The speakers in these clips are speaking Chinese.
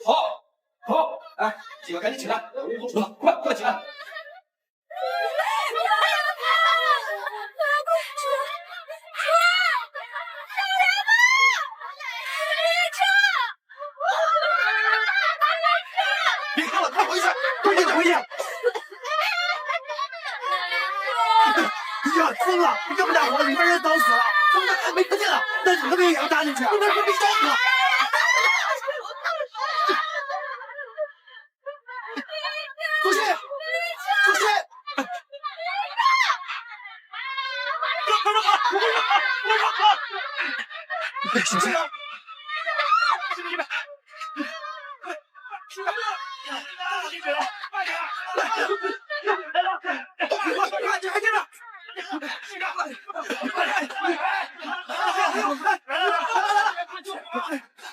好，好，哎，几个赶紧起来，我们都出了，快起来！别看了，快回去，快点回去！呀，疯了！这么大火，里面人早死了，我们还没看见呢，那你们也要扎进去，你们快别烧死了！主席，主席！小心！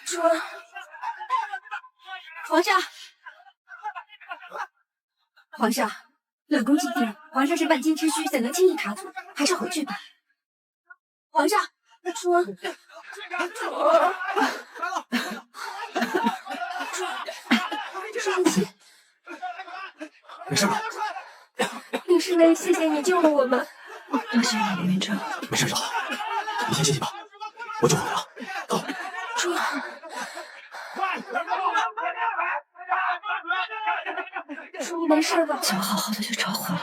主儿，皇上，皇上，冷宫祭奠，皇上是万金之躯，怎能轻易踏足？还是回去吧。皇上，主儿，主儿，主起，没事吧？林侍卫，谢谢你救了我们。多谢你，林云城。没事就好，你先歇息吧，我就回来了。走。主儿。主，你没事吧？脚好好的就着火了。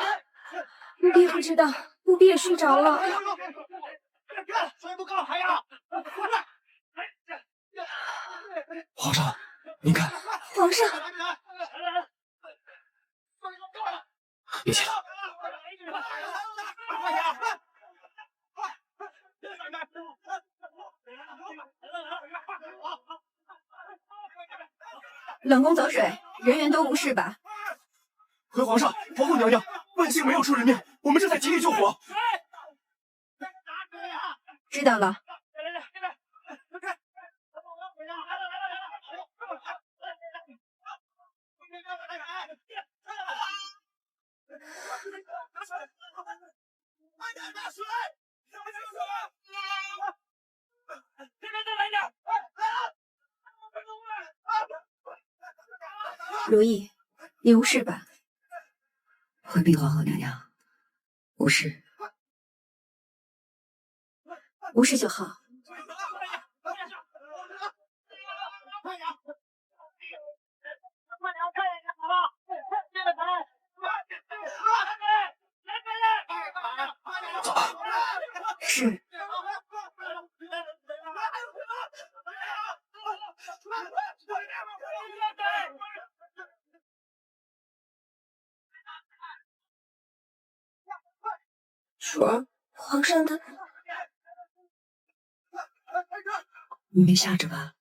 奴婢不知道，奴婢也睡着了。水不够，还要。皇上，您看。皇上，别急了。冷宫走水，人员都无事吧？回皇上，皇后娘娘，万幸没有出人命，我们正在极力救火。知道了。如意，你无事吧？回禀皇后娘娘，无事。无事就好。走吧。是。主儿，皇上他……你没吓着吧？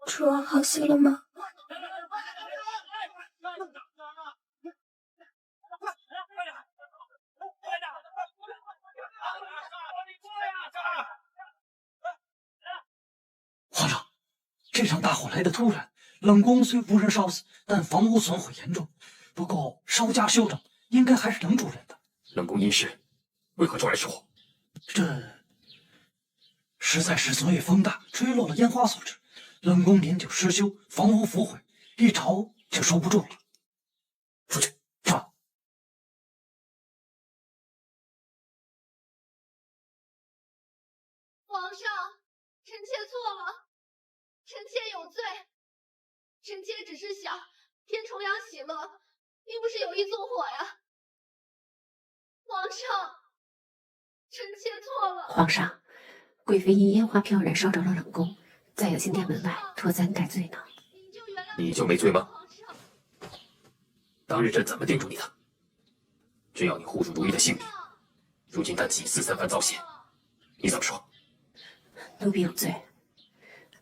主儿好些了吗？皇上，这场大火来得突然，冷宫虽无人烧死，但房屋损毁严重。不过稍加修整，应该还是能住人的。冷宫因事，为何骤然失火？这实在是昨夜风大，吹落了烟花所致。冷宫年久失修，房屋腐毁，一朝就收不住了。出去，上！皇上，臣妾错了，臣妾有罪。臣妾只是想天重阳喜乐，并不是有意纵火呀。皇上，臣妾错了。皇上，贵妃因烟花飘然烧着了冷宫，再有进殿门外脱簪戴罪呢。你就没罪吗？当日朕怎么叮嘱你的？只要你护住如意的性命。如今他几次三番遭险，你怎么说？奴婢有罪。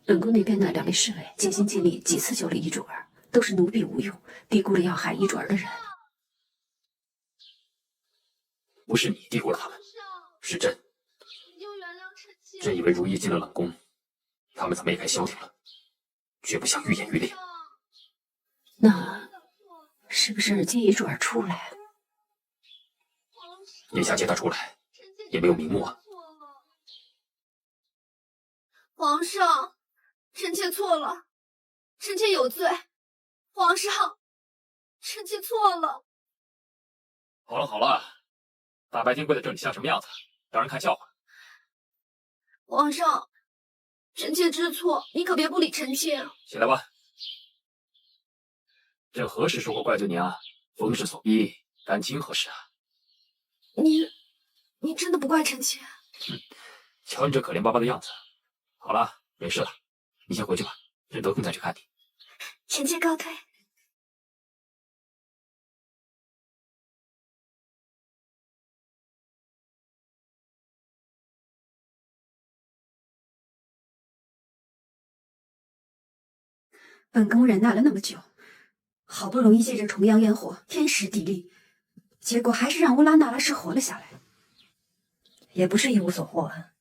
冷宫那边的2位侍卫尽心尽力，几次救了遗主儿，都是奴婢无用，低估了要害遗主儿的人。不是你低估了他们，是朕。朕以为如意进了冷宫，他们怎么也该消停了，绝不想愈演愈烈。那是不是借遗主儿出来？眼下借他出来，也没有名目啊。皇上，臣妾错了，臣妾有罪，皇上，臣妾错了。好了好了，大白天跪在这里像什么样子？让人看笑话。皇上，臣妾知错，你可别不理臣妾啊。起来吧。朕何时说过怪罪您啊？风势所逼，感情何事啊？你真的不怪臣妾？瞧你这可怜巴巴的样子。好了，没事了，你先回去吧，朕得空再去看你。臣妾告退。本宫忍耐了那么久，好不容易借着重阳烟火天时地利，结果还是让乌拉那拉氏活了下来。也不是一无所获啊。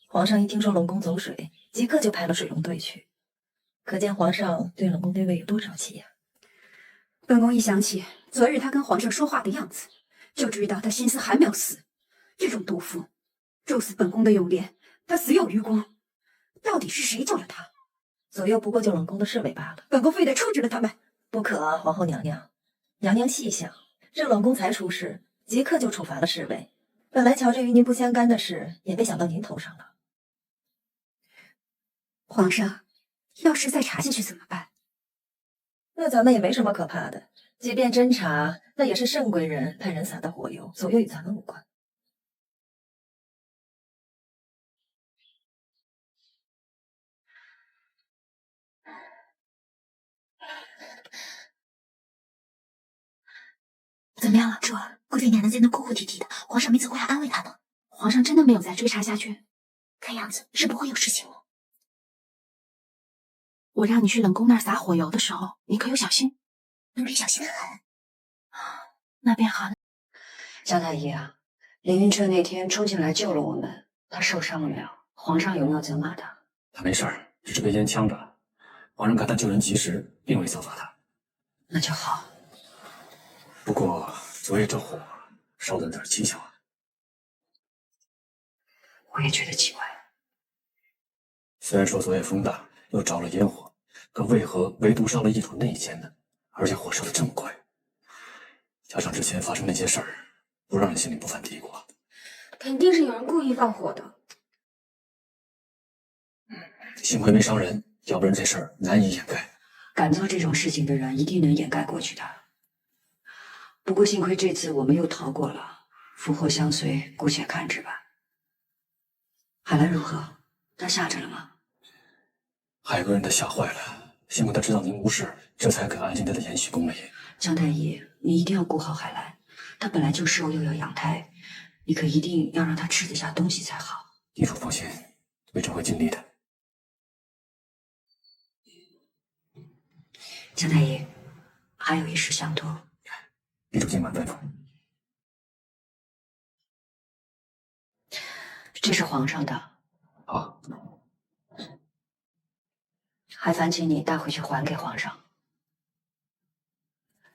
皇上一听说冷宫走水，即刻就派了水龙队去，可见皇上对冷宫那位有多着气呀。本宫一想起昨日他跟皇上说话的样子，就知道他心思还没有死。这种毒妇，咒死本宫的永莲，他死有余光。到底是谁救了他？左右不过就冷宫的侍卫罢了，本宫非得处置了他们。不可啊，皇后娘娘。娘娘细想，这冷宫才出事，即刻就处罚了侍卫。本来瞧着与您不相干的事，也被想到您头上了。皇上，要是再查下去怎么办？那咱们也没什么可怕的，即便真查，那也是圣贵人派人撒的火油，左右与咱们无关。怎么样了，主儿？贵妃娘娘在那哭哭啼啼的，皇上没走过来安慰她呢。皇上真的没有再追查下去？看样子是不会有事情了。我让你去冷宫那儿撒火油的时候，你可有小心？奴婢小心得很。那便好。江太医啊，凌云彻那天冲进来救了我们，他受伤了没有？皇上有没有责骂他？他没事儿，只是被烟呛着。皇上看他救人及时，并未责罚他。那就好。不过昨夜这火烧得有点蹊跷啊。我也觉得奇怪。虽然说昨夜风大，又着了烟火，可为何唯独烧了一主内奸呢？而且火烧得这么快，加上之前发生那些事儿，不让人心里不犯嘀咕啊。肯定是有人故意放火的。幸亏没伤人，要不然这事儿难以掩盖。敢做这种事情的人，一定能掩盖过去的。不过幸亏这次我们又逃过了，福祸相随，姑且看之吧。海兰如何？她吓着了吗？海贵人他吓坏了，幸亏他知道您无事，这才肯安心待在延禧宫里。江太医，你一定要顾好海兰，她本来就瘦，又要养胎，你可一定要让她吃得下东西才好。地主放心，微臣会尽力的。江太医，还有一事相托。地主尽管吩咐。这是皇上的。好。还烦请你带回去还给皇上。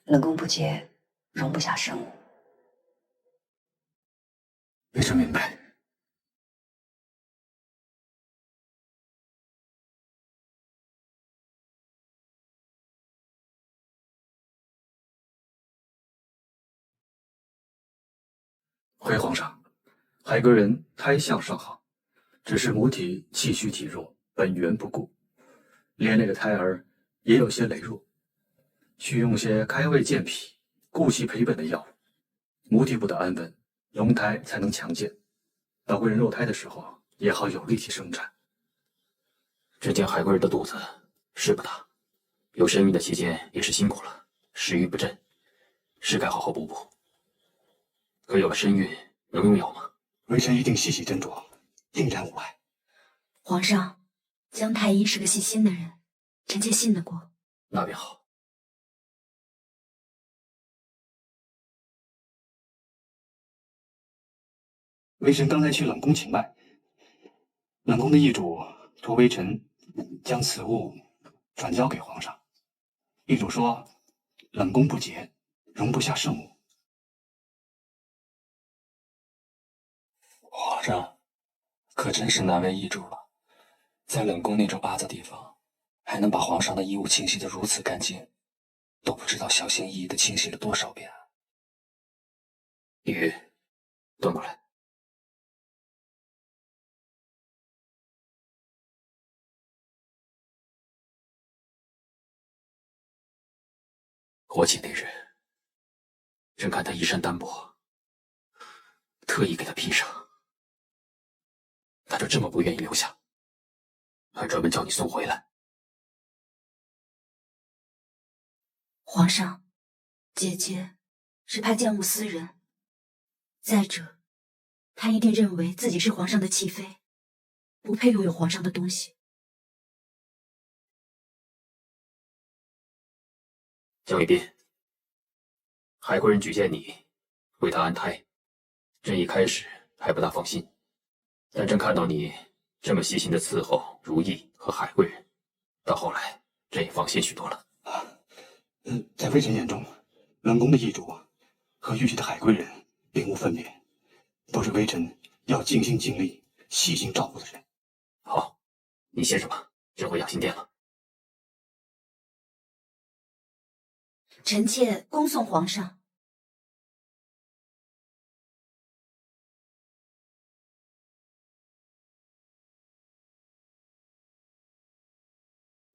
冷宫不洁，容不下圣母。微臣明白。回皇上，海贵人胎相尚好，只是母体气虚体弱，本源不顾，连累的胎儿也有些羸弱，需用些开胃健脾、固气培本的药物，母体不得安稳，龙胎才能强健，到贵人落胎的时候也好有力气生产。只见海贵人的肚子是不大，有身孕的期间也是辛苦了，食欲不振，是该好好补补。可有了身孕，能用药吗？微臣一定细细斟酌，应然无碍。皇上，江太医是个细心的人，臣妾信得过。那便好。微臣刚才去冷宫请脉，冷宫的易主托微臣将此物转交给皇上。易主说，冷宫不洁，容不下圣母。皇上，可真是难为易主了。在冷宫那种阿杂地方，还能把皇上的衣物清洗得如此干净，都不知道小心翼翼地清洗了多少遍。李玉，端过来。火起那日，朕看他衣衫单薄，特意给他披上，他就这么不愿意留下，还专门叫你送回来。皇上，姐姐是怕见物思人，再者，她一定认为自己是皇上的弃妃，不配拥有皇上的东西。江一斌，海贵人举荐你为他安胎，朕一开始还不大放心，但朕看到你这么细心的伺候如意和海贵人，到后来朕也放心许多了。在微臣眼中，冷宫的易主和御前的海贵人并无分别，都是微臣要尽心尽力、细心照顾的人。好，你歇着吧，朕回养心殿了。臣妾恭送皇上。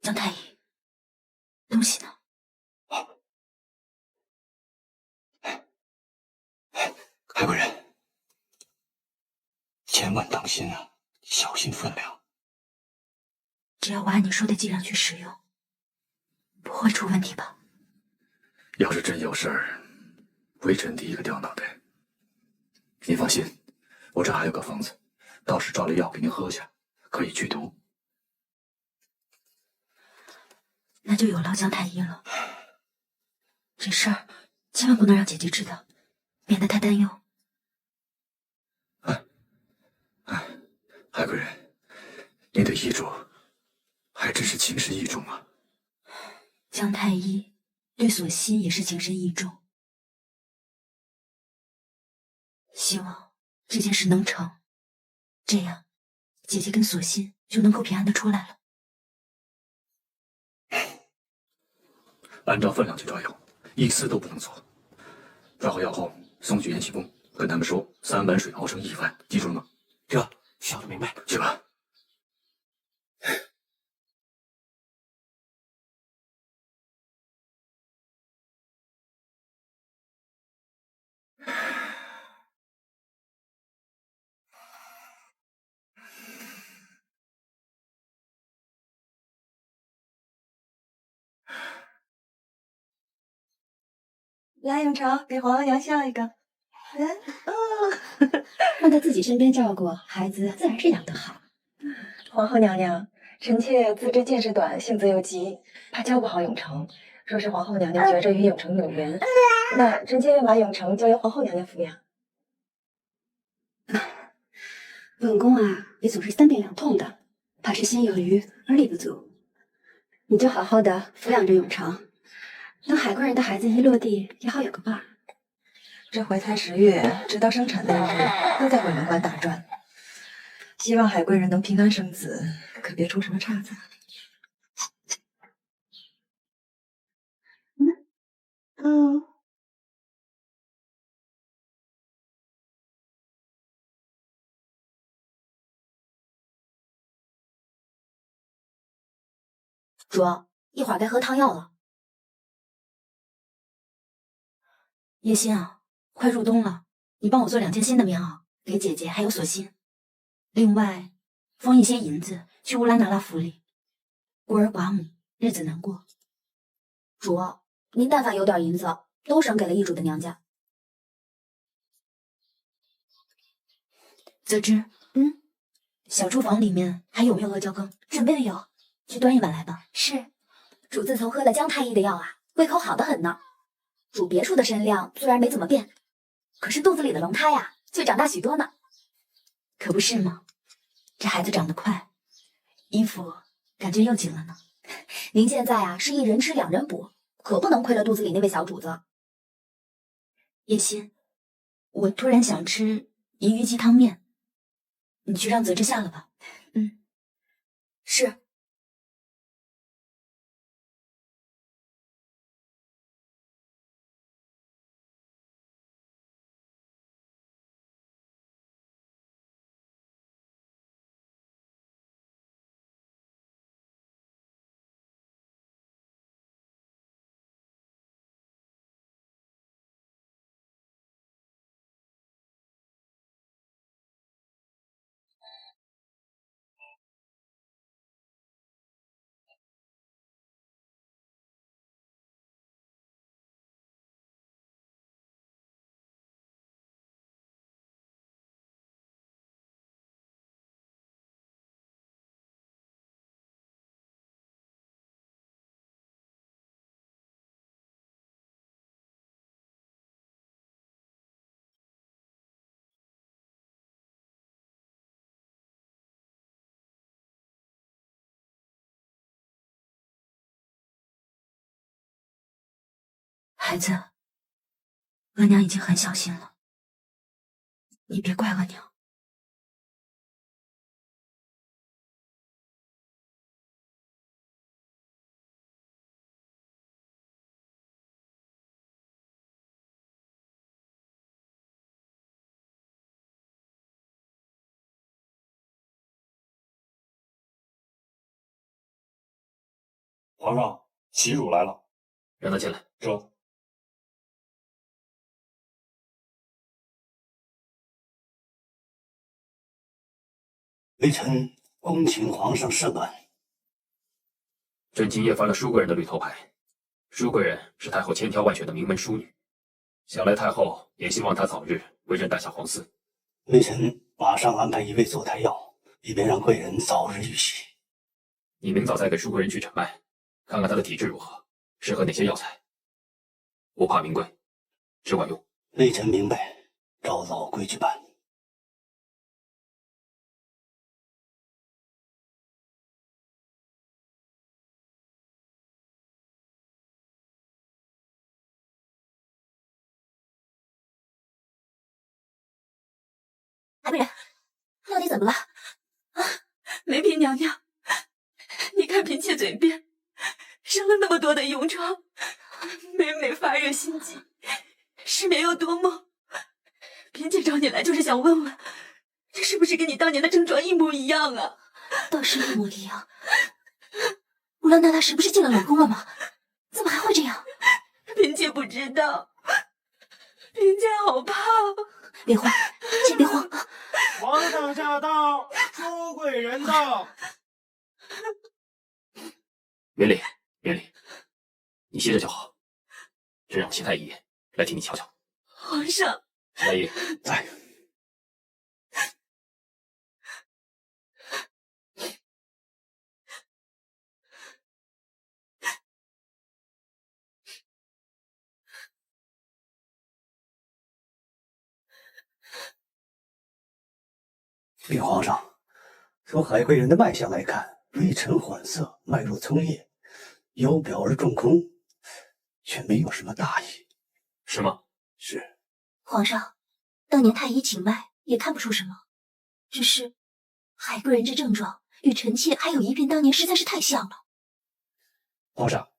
江太医，东西呢？海贵人，千万当心啊，小心分量。只要我按你说的剂量去使用，不会出问题吧？要是真有事儿，微臣第一个掉脑袋。您放心，我这还有个方子，到时抓了药给您喝下，可以去毒。那就有劳江太医了。这事儿千万不能让姐姐知道，免得她担忧。海贵人，您的遗嘱还真是情深意重啊。江太医对索溪也是情深意重，希望这件事能成，这样姐姐跟索溪就能够平安的出来了。按照分量去抓药，一丝都不能错。抓好药后，送去延禧宫，跟他们说3碗水熬成1碗，记住了吗？这小的明白。去吧。来，永成，给皇额娘笑一个。让他自己身边照顾孩子，自然是养得好。皇后娘娘，臣妾自知见识短，性子又急，怕教不好永成。若是皇后娘娘觉着与永成有缘，那臣妾愿把永成交由皇后娘娘抚养。本宫啊，也总是3病2痛的，怕是心有余而力不足。你就好好的抚养着永成，等海贵人的孩子一落地，也好有个伴儿。这怀胎10月，直到生产那日，都在鬼门关打转。希望海贵人能平安生子，可别出什么岔子。主，一会儿该喝汤药了。叶心啊，快入冬了，你帮我做2件新的棉袄，给姐姐还有索心。另外，封一些银子去乌拉那拉府里，孤儿寡母日子难过。主，您但凡有点银子，都省给了易主的娘家。泽之，小厨房里面还有没有阿胶羹？准备的有，去端1碗来吧。是，主自从喝了姜太医的药啊，胃口好得很呢。主别处的身量虽然没怎么变，可是肚子里的龙胎呀，却长大许多呢。可不是吗？这孩子长得快，衣服感觉又紧了呢。您现在啊，是1人吃2人补，可不能亏了肚子里那位小主子。叶心，我突然想吃银鱼鸡汤面，你去让泽之下了吧。是。孩子，额娘已经很小心了，你别怪额娘。皇上，齐主来了，让他进来。这。微臣恭请皇上圣安。朕今夜翻了舒贵人的绿头牌，舒贵人是太后千挑万选的名门淑女，想来太后也希望她早日为朕带下皇嗣。微臣马上安排一位坐台药，以便让贵人早日遇袭。你明早再给舒贵人去诊脉，看看她的体质如何，适合哪些药材。不怕名贵，只管用。微臣明白，照老规矩办。海贵人，到底怎么了？啊，梅嫔娘娘，你看嫔妾嘴边生了那么多的臃疮，每每发热心悸，失眠又多梦。嫔妾找你来就是想问问，这是不是跟你当年的症状一模一样啊？倒是一模一样。乌拉那拉什不是进了冷宫了吗？怎么还会这样？嫔妾不知道，嫔妾好怕。别慌，先别慌。皇上驾到，舒贵人到。免礼，免礼，你歇着就好。朕让齐太医来替你瞧瞧。皇上，齐太医在。禀皇上，从海贵人的脉象来看，微沉缓涩，脉入葱叶，由表而中空，却没有什么大异。是吗？是。皇上，当年太医请脉也看不出什么，只是海贵人这症状与臣妾还有一嫔当年实在是太像了。皇上，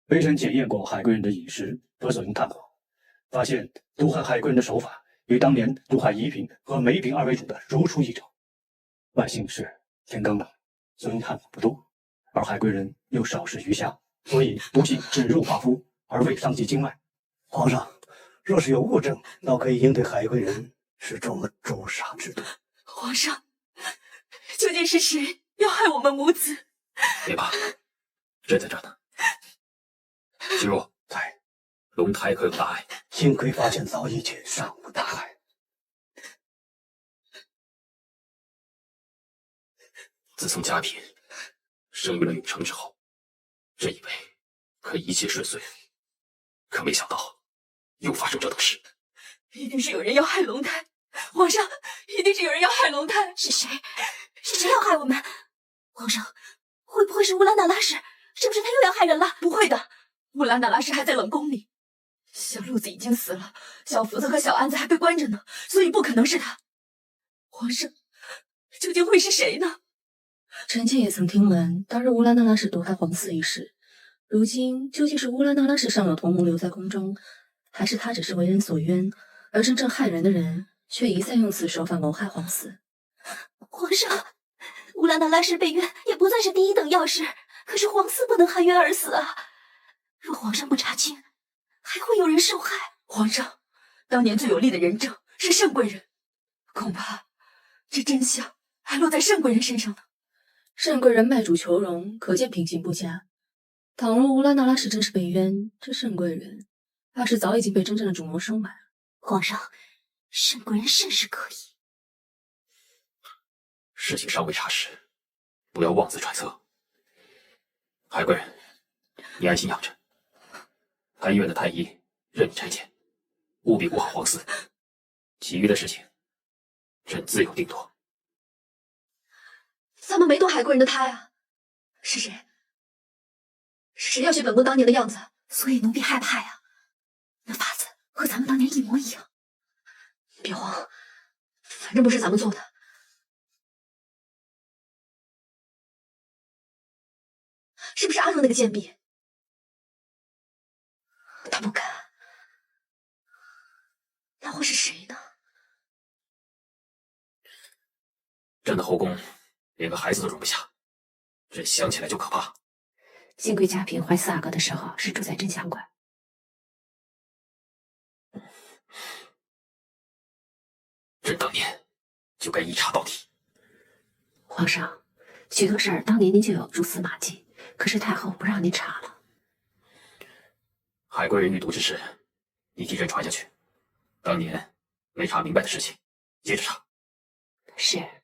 微臣检验过海贵人的饮食和所用炭火，发现毒害海贵人的手法与当年毒害宜嫔和梅嫔二为主的如出一辙。万幸的是天刚冷，所用炭火不多，而海贵人又少食鱼虾，所以毒气只入化肤，而未伤及经脉。皇上，若是有误症，倒可以应对海贵人是中了诛杀之毒。皇上，究竟是谁要害我们母子？别怕，朕在这呢。齐如在。龙胎可有大碍？幸亏发现早已，且尚无大碍。自从佳嫔生育了永成之后，朕以为可以一切顺遂，可没想到又发生这等事。一定是有人要害龙胎，皇上，一定是有人要害龙胎。是谁？是谁要害我们？皇上，会不会是乌拉那拉氏？是不是他又要害人了？不会的，乌拉那拉氏还在冷宫里，小鹿子已经死了，小福子和小安子还被关着呢，所以不可能是他。皇上，究竟会是谁呢？臣妾也曾听闻当日乌拉那拉氏毒害皇嗣一事，如今究竟是乌拉那拉氏尚有同盟留在宫中，还是他只是为人所冤，而真正害人的人却一再用此手法谋害皇嗣？皇上，乌拉那拉氏被冤也不算是第一等要事，可是皇嗣不能含冤而死啊！若皇上不查清，还会有人受害。皇上，当年最有力的人证是盛贵人，恐怕这真相还落在盛贵人身上呢。盛贵人卖主求荣，可见品行不佳。倘若乌拉那拉氏真是被冤，这盛贵人怕是早已经被真正的主谋收买了。皇上，盛贵人甚是可疑。事情尚未查实，不要妄自揣测。海贵人，你安心养着。太医院的太医任你差遣，务必顾好皇嗣。其余的事情，朕自有定夺。咱们没堕海贵人的胎啊！是谁？是谁要学本宫当年的样子？所以奴婢害怕呀。那法子和咱们当年一模一样。别慌，反正不是咱们做的。是不是阿若那个贱婢？他不敢，那会是谁呢？朕的后宫连个孩子都容不下，朕想起来就可怕。幸亏嘉嫔怀4阿哥的时候是住在真相馆。朕当年就该一查到底。皇上，许多事儿当年您就有蛛丝马迹，可是太后不让您查了。海贵人遇毒之事，你替朕传下去。当年没查明白的事情，接着查。是。